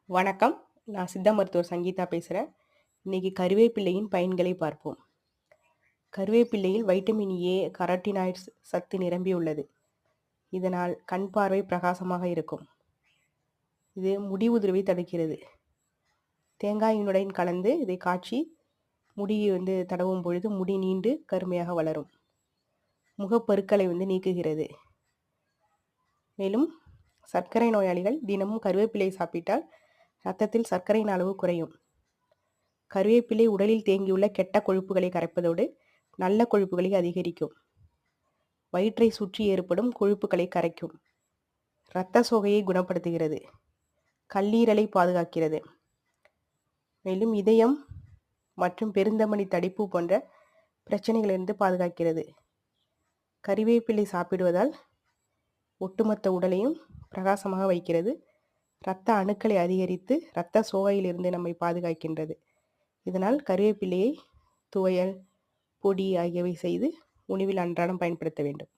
வணக்கம். நான் சித்த மருத்துவர் சங்கீதா பேசுறேன். இன்னைக்கு கருவேப்பிலையின் பயன்களை பார்ப்போம். கருவேப்பிலையில் வைட்டமின் ஏ, கரோட்டினாய்ட்ஸ் சத்து நிரம்பியுள்ளது. இதனால் கண் பார்வை பிரகாசமாக இருக்கும். இது முடி உதிர்வை தடுக்கிறது. தேங்காயினுடன் கலந்து இதை காய்ச்சி முடியை தடவும் பொழுது முடி நீண்டு கருமையாக வளரும். முகப்பருக்களை நீக்குகிறது. மேலும் சர்க்கரை நோயாளிகள் தினமும் கருவேப்பிலை சாப்பிட்டால் இரத்தத்தில் சர்க்கரையின் அளவு குறையும். கருவேப்பிலை உடலில் தேங்கியுள்ள கெட்ட கொழுப்புகளை கரைப்பதோடு நல்ல கொழுப்புகளை அதிகரிக்கும். வயிற்றை சுற்றி ஏற்படும் கொழுப்புகளை கரைக்கும். இரத்த சோகையை குணப்படுத்துகிறது. கல்லீரலை பாதுகாக்கிறது. மேலும் இதயம் மற்றும் பெருந்தமனி தடிப்பு போன்ற பிரச்சனைகளிலிருந்து பாதுகாக்கிறது. கறிவேப்பிலை சாப்பிடுவதால் ஒட்டுமொத்த உடலையும் பிரகாசமாக வைக்கிறது. இரத்த அணுக்களை அதிகரித்து இரத்த சோகையிலிருந்து நம்மை பாதுகாக்கின்றது. இதனால் கருவேப்பிலையை துவையல், பொடி ஆகியவை செய்து உணவில் அன்றாடம் பயன்படுத்த வேண்டும்.